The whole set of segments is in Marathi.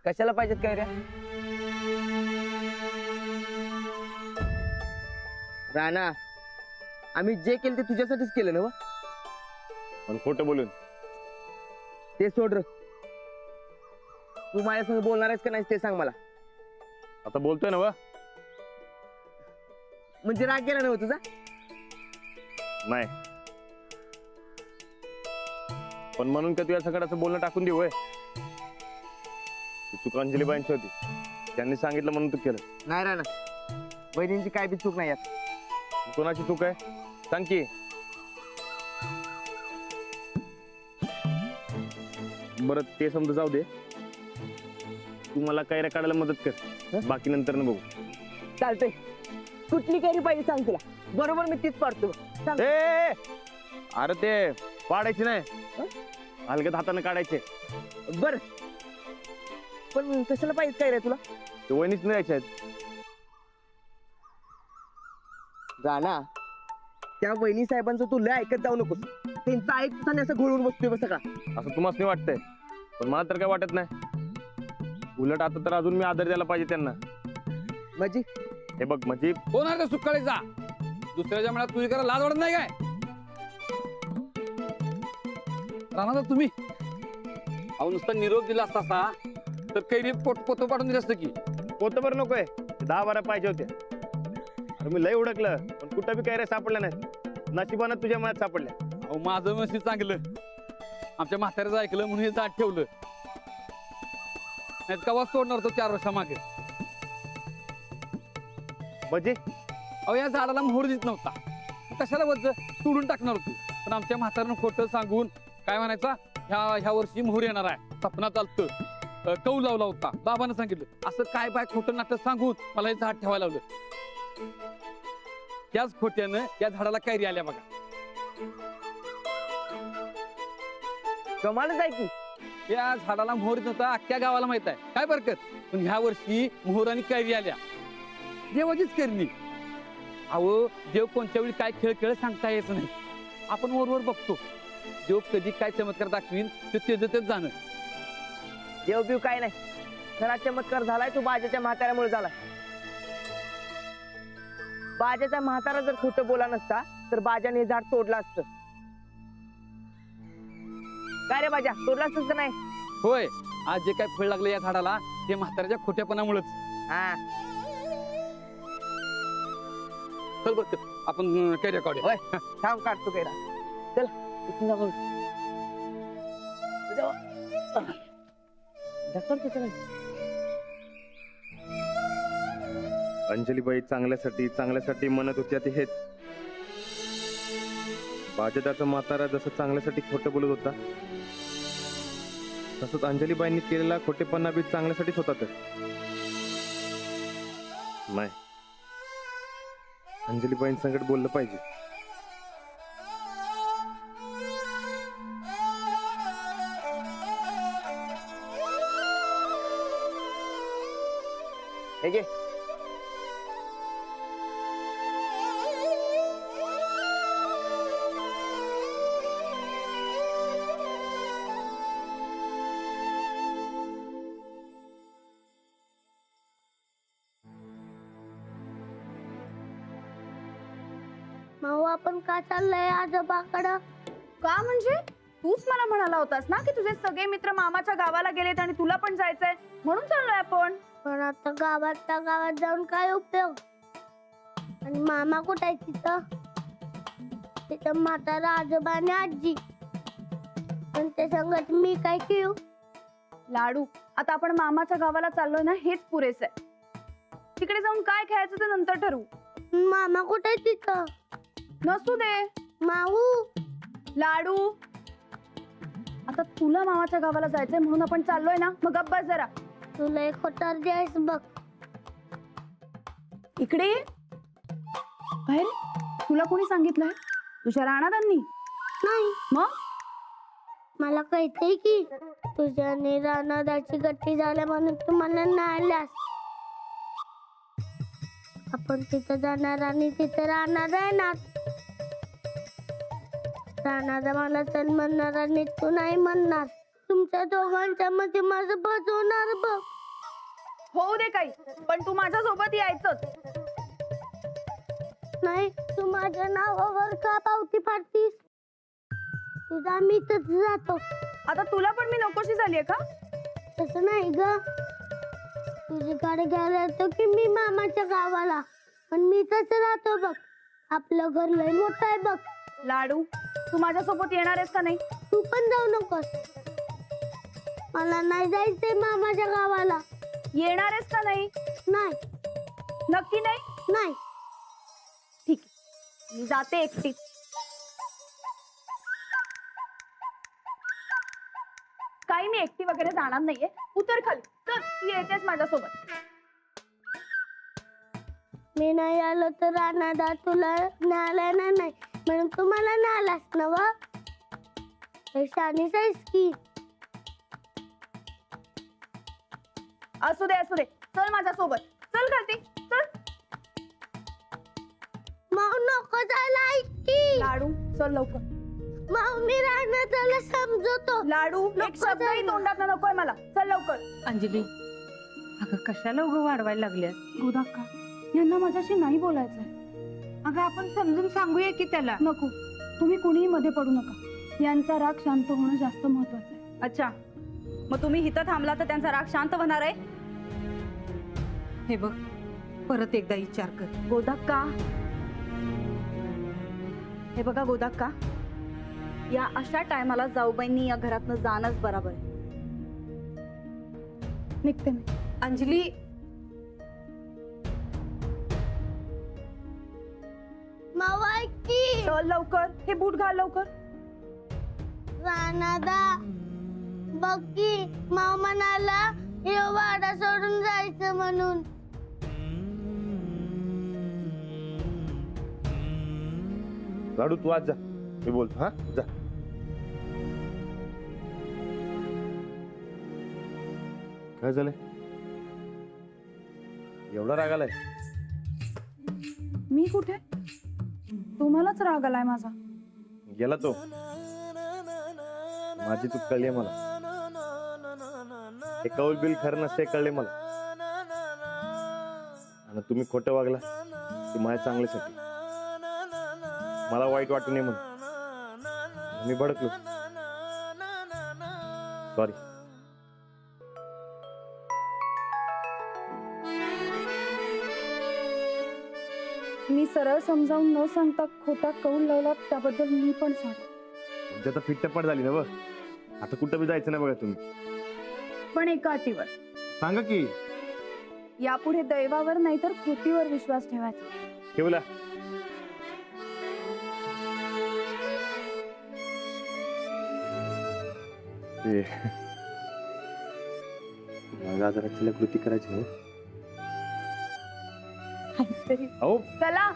कशाला पाहिजेत काय रे? राणा, आम्ही जे केलं ते तुझ्यासाठीच केलं ना व? पण खोटं बोलून ते सोड र. तू माझ्या संग बोलणार आहेस का नाही ते सांग मला. आता बोलतोय ना वा. म्हणजे राग गेला ना तुझा? नाही, पण म्हणून का तुझ्या सगळ्याचं बोलणं टाकून देऊ? चूक अंजलीबाईंची होती, त्यांनी सांगितलं म्हणून तू केलं. नाही राणा, बहिणींची काय बी चूक नाही यात. कोणाची चूक आहे सांग की. बरं ते समजा जाऊ दे, तू मला कैऱ्या काढायला मदत कर, बाकी नंतर न बघू. चालतंय. कुठली कैरी पाहिजे सांग तुला, बरोबर मी तीच पाडतो. सांग. अरे ते पाडायची नाही, हलक्यात हाताने काढायचे. बर, पण कशाला पाहिजे काय रे तुला? ते वहिनीच नाही आहेत. राणा, त्या वहिनी साहेबांचं तू लय ऐकत जाऊ नकोस. त्यांचं ऐकताना असं घोळून बसतोय बस सगळा. असं तुम्हाला नाही वाटतंय, पण मला तर काय वाटत नाही. उलट आता तर अजून मी आदर द्यायला पाहिजे त्यांना. म्हणजे हे बघ, म्हणजे कोण आहे सुकाळी जा, दुसऱ्याच्या मनात तुझी करा लाज वाटत नाही काय? राणा तुम्ही अहो नुसता निरोप दिला असता तर कैरी पोतं पाठवून दिलं असतं की. पोतभर नकोय, 10-12 पाहिजे होते. अरे मी लय उडकलं, पण कुठं बी कैऱ्या सापडल्या नाहीत. नशिबानं तुझ्या मनात सापडल्या. अहो माझं नशीब चांगलं, आमच्या म्हाताऱ्याचं ऐकलं म्हणून हे जाट ठेवलं. नाही कवा सोडणार तो 4 वर्षामागे. म्हणजे अहो या झाडाला मोहर दिसत नव्हता, कशाला वज्ज तोडून टाकणार होतो. पण आमच्या म्हाताऱ्यानं खोटं सांगून काय म्हणायचा, ह्या वर्षी मोहर येणार आहे, सपना चालतं, कौ लावला होता, बाबानं सांगितलं. असं काय बाय खोटं नाटक सांगून मला हे झाड ठेवायला लावलं. त्याच खोट्यानं या झाडाला कैरी आल्या बघा. कमालच आहे की. या झाडाला मोहर नव्हता, अख्ख्या गावाला माहित आहे, काय बरकत. पण ह्या वर्षी मोहर आणि कैरी आल्या. देवाचीच करणी. अहो देव कोणत्या वेळी काय खेळ खेळ सांगता येत नाही. आपण वरवर बघतो, देव कधी काय चमत्कार दाखवीन ते तेच जाणं. देवबिव काय नाही, खरा चमत्कार झालाय तो बाजाच्या म्हाताऱ्यामुळे झालाय. बाजाचा म्हातारा जर खोटं बोला नसता तर बाजाने हे झाड तोडलं असतं. काय रे बाजा, तोडलं असतं का नाही? होय, आज जे काय फळ लागलं या झाडाला ते म्हाताऱ्याच्या खोट्यापणामुळेच. हा चल बघ आपण कैऱ्या काढूया. होय, थांब काढतो कैरा. चल इथून जाऊ. ढकलतो चल. अंजलीबाई चांगल्यासाठी म्हणत होत्या ते हेच. बाजादाचा म्हातारा जसं चांगल्यासाठी खोटं बोलत होता, तसंच अंजलीबाईंनी केलेला खोटेपणा बी चांगल्यासाठीच होता. तर नाही, अंजलीबाईंसंगत बोललं पाहिजे. हे घे. माऊ आपण का चाललंय आजोबाकडं? का म्हणजे तूच मला म्हणाला होतास ना की तुझे सगळे मित्र मामाच्या गावाला गेलेत आणि तुला पण जायचंय, म्हणून चाललोय आपण. पण आता गावात जाऊन काय उपयोग? आणि मामा कुठे आहे तिथं? तिथं म्हातारा आजोबा आणि आजी. पण ते सांगत मी काय घेऊ? लाडू, आता आपण मामाच्या गावाला चाललोय ना, हेच पुरेस आहे. तिकडे जाऊन काय खेळायचं ते नंतर ठरवू. मामा कुठे आहे तिथं? नसू दे माऊ. लाडू, आता तुला मामाच्या गावाला जायचंय म्हणून आपण चाललोय ना, मग गप्प बस जरा. तुला एक होतार द्यायस बघ. इकडे ये. काय रे, तुला कोणी सांगितलंय? तुझ्या राणादांनी? नाही, मग मला कळतंय की तुझ्याने रानादाची गट्टी झाल्या म्हणून तू मला नाही आल्यास. आपण तिथं जाणार आणि तिथं राहणार आहे ना. राहणारा मला चल म्हणणार आणि तू नाही म्हणणार. तुमच्या दोघांच्या मध्ये माझं बस होणार बघ. होऊ दे काही, पण तू माझ्या सोबत यायचंच. नाही, तू माझ्या नावावर का पावती फाडतीस? तुझा मी इथंच जातो. आता तुला पण मी नकोशी झालीये का? तसं नाही ग, तुझी गाडी घ्यायला येतो की मी मामाच्या गावाला, पण मी इथंच राहतो बघ. आपलं घर लय मोठं आहे बघ. लाडू, तू माझ्या सोबत येणार आहेस का नाही? तू पण जाऊ नकोस. मला नाही जायचंय मामाच्या गावाला. येणार आहेस का नाही? नाही नक्की नाही? नाही. ठीक आहे, मी जाते एकटी. काही मी एकटी वगैरे जाणार नाहीये. उतर खाली. तर तू येतेस माझ्यासोबत. मी नाही आलो तर राणादा तुला न्यायला नाही, म्हणून तू मला न्यायलास ना. व शानीच आहेस की. असू दे असू दे, चल माझ्यासोबत. चल खालती चल. मग नको जायला ऐकी. लाडू चल लवकर. मग मी राणादाला समजवतो. लाडू एक शब्दही तोंडात नकोय मला. चल लवकर. अंजली, अगं कशाला उगं वाढवायला लागल्यास? गोदाक्का, यांना माझ्याशी नाही बोलायचंय. अगं आपण समजून सांगूया की त्याला. नको, तुम्ही कुणीही मध्ये पडू नका. यांचा राग शांत होणं जास्त महत्वाचं आहे. अच्छा, मग तुम्ही इथं थांबला तर त्यांचा राग शांत होणार आहे? हे बघ, परत एकदा विचार कर. गोदाक्का, हे बघा गोदाक्का, या अशा टायमाला जाऊबाईंनी या घरातनं जाणंच बरोबर आहे. निघते मी. अंजली, मावा ऐकी. चल लवकर. हे बूट घाल लवकर. राणादा बघ की, माव म्हणाला हे वाडा सोडून जायचं म्हणून. लाडू तू आज जा, मी बोलतो. हा जा. काय झालंय? एवढा राग आलाय? मी कुठे? तुम्हालाच राग आलाय माझा. गेला तो. माझी चूक कळली मला. हे कौल बिल खरं नसते कळले मला. आणि तुम्ही खोटं वागला ते माझ्या चांगल्यासाठी. मला वाईट वाटू नये म्हणून मी भडकलो. सॉरी. मी सरळ समजावून न सांगता खोटा कौल लावला त्याबद्दल मी पण सॉरी. तुमची आता फिट्टपट झाली ना बघ. आता कुठं बी जायचं नाही बघा तुम्ही. पण एका अटीवर. सांगा की. यापुढे दैवावर नाही तर कृतीवर विश्वास ठेवायचा. ठेवला. माझ्या आजाराची कृती करायची हो. तरी अहो चला.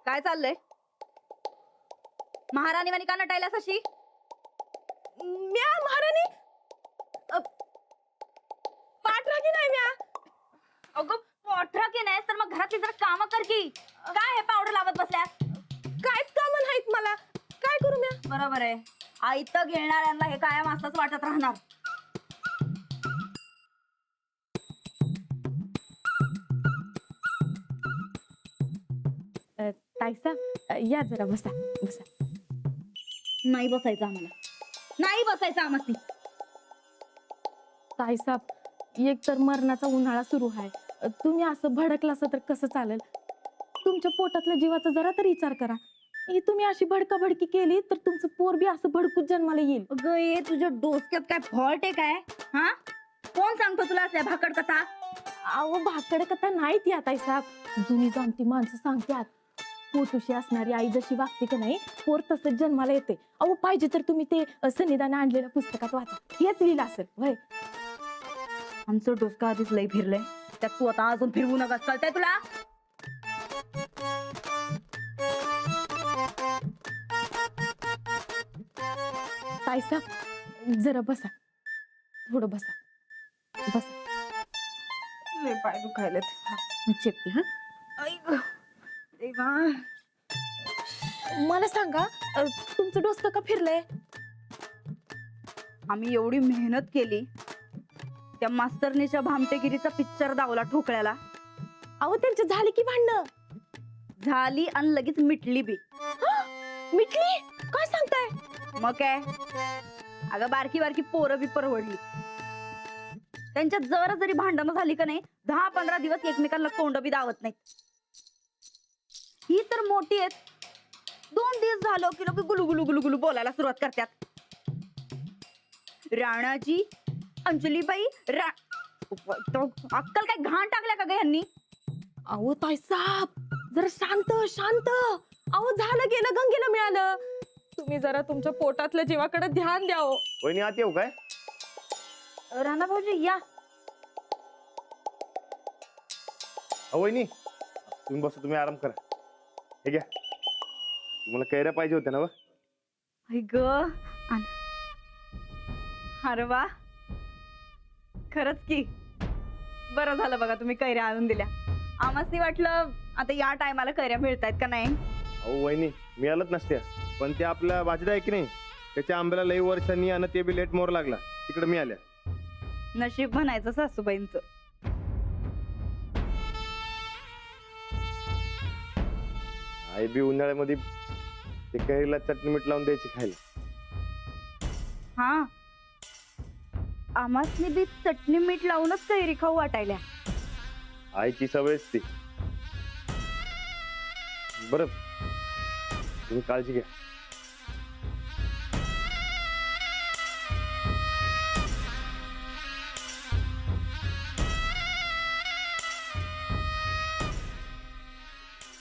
काय चाललंय? महाराणी वाणी का नटायलास अशी? म्या महाराणी पाठराखी नाही म्या. अगं पोठरा की नाही तर मग घरातली जरा कामं कर की. काय हे पावडर लावत बसल्या? काहीच काम नाहीत मला. काय करू म्या? बरोबर आहे, आयतं घेणाऱ्यांना हे कायम असंच वाटत राहणार. ताईसा, या जरा बसा बसा. नाही बसायचं आम्हाला. नाही बसायचं आम्हाला. ताईसाब, एक तर मरणाचा उन्हाळा सुरू आहे. तुम्ही असं भडकला असं तर कसं चालेल? तुमच्या पोटातल्या जीवाचा जरा तरी विचार करा. ही तुम्ही अशी भडकाभडकी केली तर तुमचं पोर बी असं भडकूच जन्माला येईल. अगं ये तुझ्या डोसक्यात काय फॉल्ट आहे काय? हा, कोण सांगतो तुला असल्या भाकड कथा? अहो भाकड कथा नाहीत या ताईसाब. जुनी जाणती माणसं सांगतात पोटुशी असणारी आई जशी वागते की नाही, पोर तसंच जन्माला येते. अहो पाहिजे तर तुम्ही ते सन्निधान आणलेल्या पुस्तकात वाचा. हेच लिहिलं असेल वय. आमचं डोसकं आधीच लई फिरलंय, त्यात तू आता अजून फिरवू नका. कळतंय तुला? ताईसाहेब जरा बसा, थोडं बसा बसा, लय पाय दुखायलेत. मी चेकते. हा देवा. मला सांगा, तुमचं डोसकं का फिरलंय? आम्ही एवढी मेहनत केली, त्या मास्तरनीच्या भामटेगिरीचा पिक्चर दावला ठोकळ्याला. अहो त्यांची झाली की भांडणं? झाली आणि लगेच मिटली बी. मिटली? काय सांगताय? मग काय, अगं बारकी बारकी पोरं बी परवडली. त्यांच्यात जरा जरी भांडणं झाली का नाही, 10-15 दिवस एकमेकांना तोंड बी दावत नाही. ही तर मोठी आहेत, 2 दिवस झालं की लोक गुलू गुलू गुलू गुलू बोलायला सुरुवात करतात. राणाजी, अंजलीबाई, अक्कल काय घाण टाकल्या का ग यांनी? अहो ताईसाहेब जरा शांत शांत. अहो झालं गेलं गंगेला मिळालं. तुम्ही जरा तुमच्या पोटातल्या जीवाकडे ध्यान द्या. हो वहिनी आत येऊ काय? राणा भाऊजी या. वहिनी तुम्ही बसा, तुम्ही आराम करा. हे घ्या, तुम्हाला कैऱ्या पाहिजे होत्या ना व? ग अरे वा, खरंच की बरं झालं बघा तुम्ही कैऱ्या आणून दिल्या. आम्हासनी वाटलं आता या टायमाला कैऱ्या मिळतायत का नाही. अहो वहिनी मिळालंच नसत्या, पण ते आपल्या भाजीत आहे की नाही, त्याच्या आंब्याला लई वर्षांनी आणि ते बी लेट मोर लागला, तिकडे मिळाल्या. नशीब म्हणायचं सासूबाईंचं. आई बी उन्हाळ्यामध्ये ते कैरीला चटणी मीठ लावून द्यायची खायला. हा, आम्हासनी बी चटणी मीठ लावूनच कैरी खाऊ वाटायल्या. आईची सवयच ती. बरं तुम्ही काळजी घ्या.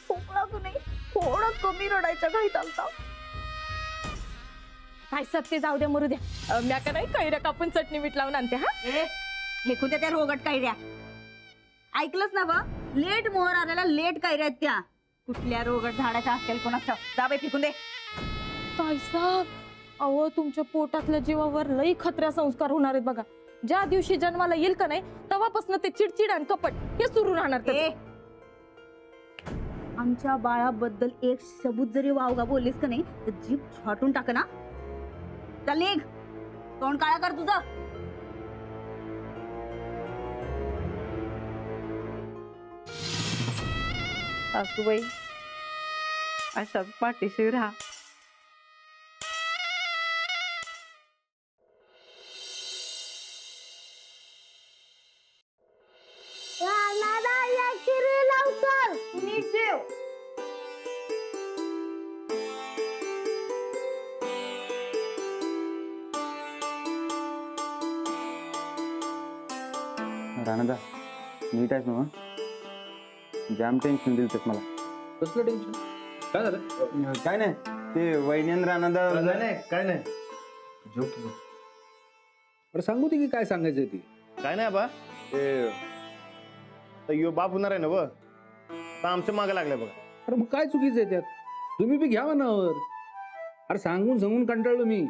खोकला की नाही थोडं कमी रडायच्या घाईत आलता. ताईसाहेब ते जाऊ द्या, मरू द्या. म्या का नाही कैऱ्या कापून चटणी मीठ लावून आणते. हा फेकून त्या रोगट कैऱ्या. ऐकलंच ना बा, लेट मोहर आलेला लेट कैऱ्या आहेत त्या. कुठल्या रोगट झाडाच्या असतील कोणाच्या, जा बाई फेकून दे. ताईसाहेब अहो तुमच्या पोटातल्या जीवावर लई खतऱ्या संस्कार होणार आहेत बघा. ज्या दिवशी जन्माला येईल का नाही तेव्हापासून ते चिडचिड आणि कपट हे सुरू राहणार. त्याचं. आमच्या बाळाबद्दल एक शब्द जरी वावगा बोललीस का नाही तर जीभ छाटून टाक ना. चल निघ, तोंड काळा कर तुझं. सासूबाई अशाच पाठीशी राहा. राणाला या किरी लवकर. नीट जेव. राणादा नीट आहेस ना? जाम टेन्शन दिलतेस मला. कसलं टेन्शन? काय झालं? काय नाही, ते वैन्यन राणादा. काय नाही बरं सांगू दे की काय सांगायचंय ती. काय नाही बा, ते यो बाप होणार आहे ना व, तर आमच्या मागे लागलाय बघा. अरे मग काय चुकीचं आहे त्यात? तुम्ही बी घ्या मनावर. अरे सांगून सांगून कंटाळलो मी.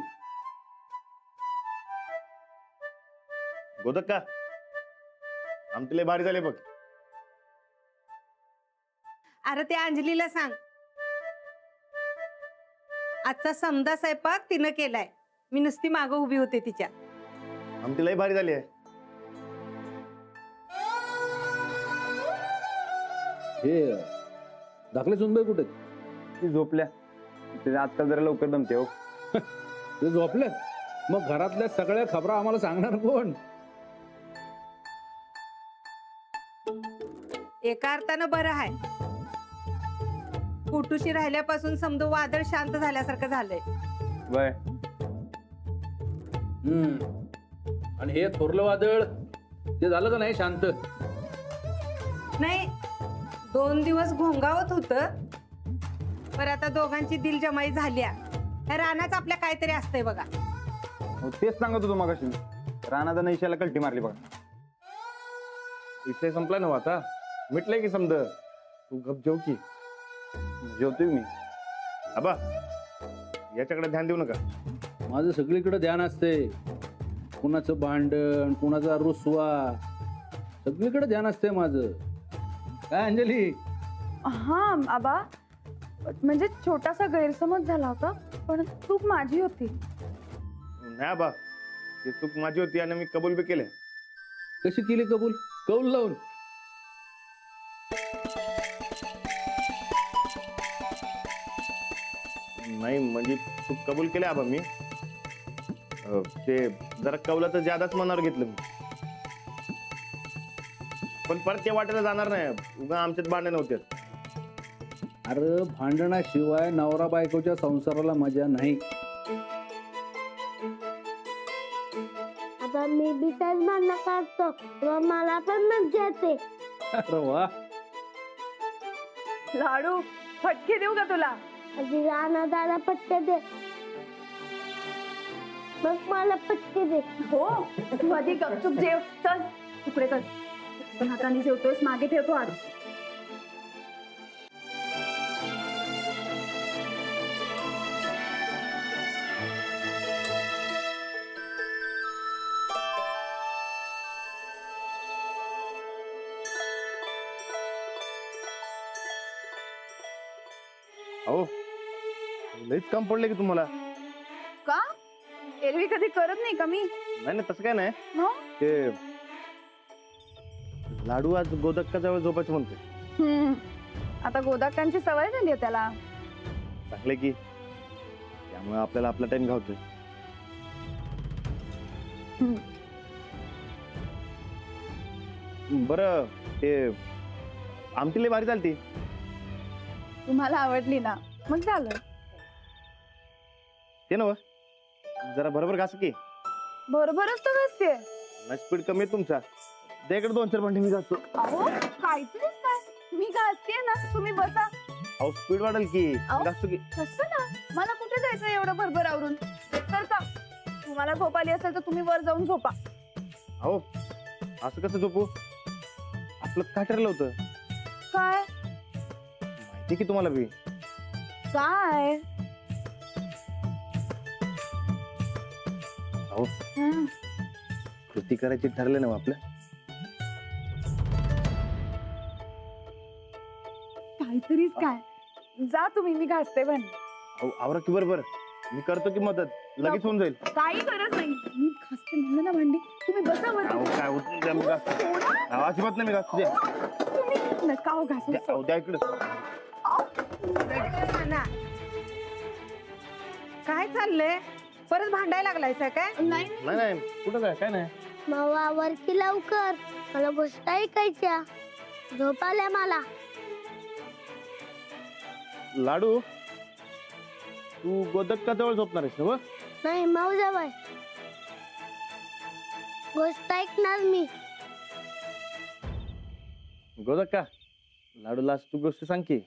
गोदक का आमचे लय भारी झाले बघ. अरे त्या अंजलीला सांग, आजचा समदा स्वयंपाक तिनं केलाय. मी नुसती मागं उभी होते तिच्या. आमची लय भारी झाली आहे. हे दाखले सुनबाई कुठे? ती झोपल्या. ते आजकाल जरा लवकर दमते हो. ते झोपले. मग घरातल्या सगळ्या खबरा आम्हाला सांगणार कोण? एका अर्थानं बरं आहे, कुटुशी राहिल्यापासून समजा वादळ शांत झाल्यासारखं झालंय. वय आणि हे थोरलं वादळ ते झालं का नाही शांत? नाही, 2 दिवस घोंगावत होत, पर आता दोघांची दिलजमाई झाल्या. रानाच आपल्या काहीतरी असतंय बघा. तेच सांगत होतो मगाशी. राणादा नैशाला कल्टी मारली बघा. विषय संपला ना आता, मिटलंय की समज. तू गप जेव की. जेवतोय मी. आबा याच्याकडे ध्यान देऊ नका, माझं सगळीकडे ध्यान असते. कुणाचं भांडण, कुणाचा रुसवा, सगळीकडे ध्यान असते माझं. काय अंजली? हा आबा, म्हणजे छोटासा गैरसमज झाला होता, पण चूक माझी होती. नाही आबा, ती चूक माझी होती आणि मी कबूल बी केले. कशी केली कबूल? कौल लावून? नाही म्हणजे चूक कबूल केले आबा मी. ते जरा कौलाचं जादाच मनावर घेतलं मी. पण परत ते वाटायला जाणार नाही. उगा आमच्यात भांडण नव्हते. अरे भांडणाशिवाय नवरा बायकोच्या संसाराला मजा नाही. आता मी बी त्याच भांडणं काढतो तेव्हा मला पण मज्जा येते. अरे वा. लाडू फटके देऊ का तुला? आधी राणा दादा पटके दे, मग मला पटके दे. हो, तू आधी गपचूप जेव. चल तुकडे कर. पण हाताने जेवतोस, मागे ठेवतो आज. अहो लईच काम पडले की तुम्हाला. का? एरवी कधी करत नाही का मी? नाही नाही तसं काय नाही. मग? ते लाडू आज गोदक्का जवळ झोपायचं म्हणते. आता गोदाकांची सवय झाली आहे त्याला. चांगले की, त्यामुळे आपल्याला आपला टाइम घावतोय. बरं ते आमटी लय भारी चालती. तुम्हाला आवडली ना, मग झालं. ते नव जरा बरोबर घास की. बरोबरच तर घासते. ना स्पीड कमी आहे तुमचा. त्या इकडे 2-4 भांडी मी घासतो. अहो काहीतरीच काय, मी घासते ना, तुम्ही बसा. अहो स्पीड वाढेल की. अहो. घासतो की. कसं ना, मला कुठे जायचं एवढं भरभर आवरून. तर का तुम्हाला झोप आली असेल तर तुम्ही वर जाऊन झोपा. अहो असं कसं झोपू? आपलं काय ठरलं होतं काय माहिती की तुम्हाला बी. काय? अहो हं. कृती करायची ठरले ना आपलं. काहीतरीच काय. जा तुम्ही, मी घासते पण. अहो आवरा की बरोबर. मी करतो की मदत. लगेच होऊन जाईल. काही गरज नाही, मी घासते म्हणलं ना भांडी. तुम्ही बसा वर. अहो काय होत नाही मी घासतो. अहो अजिबात नाही मी घासतो. द्या. तुम्ही नका हो घासून. अहो द्या इकडं. नाना, काय चाललंय? परत भांडायला लागलायस काय? नाही नाही नाही कुठं काय काय नाही. मग आवर की लवकर, मला गोष्ट ऐकायच्या. झोप आल्या मला. लाडू तू गोदक्का जवळ झोपणार आहेस ना? नाही माऊ जवळ. गोष्ट ऐकणार मी. गोदक्का लाडूला आज तू गोष्ट सांग की.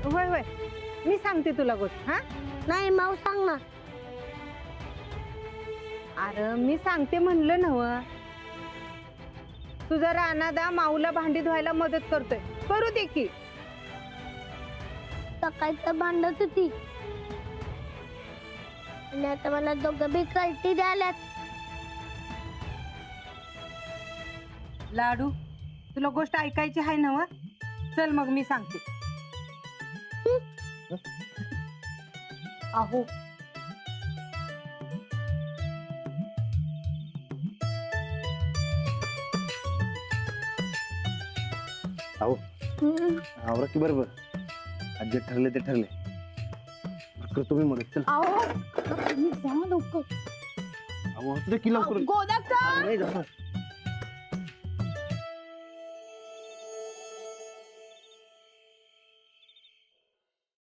होय होय, मी सांगते तुला गोष्ट. हा नाही माऊ सांगणार. अरे मी सांगते म्हणलं नव. तुझा राणादा माऊला भांडी धुवायला मदत करतोय, करू दे की. सकाळी तर भांडत होती आणि आता मला दोघं बी कळती द्याल्यात. लाडू तुला गोष्ट ऐकायची आहे नव? चल मग मी सांगते. अहो अहो आवरा की बरोबर. आज जे ठरले ते ठरले. करतो मी मदत. चल. अहो तुम्ही जा लवकर. अहो असू दे की लवकर. गोदाक्का नाही जाणार.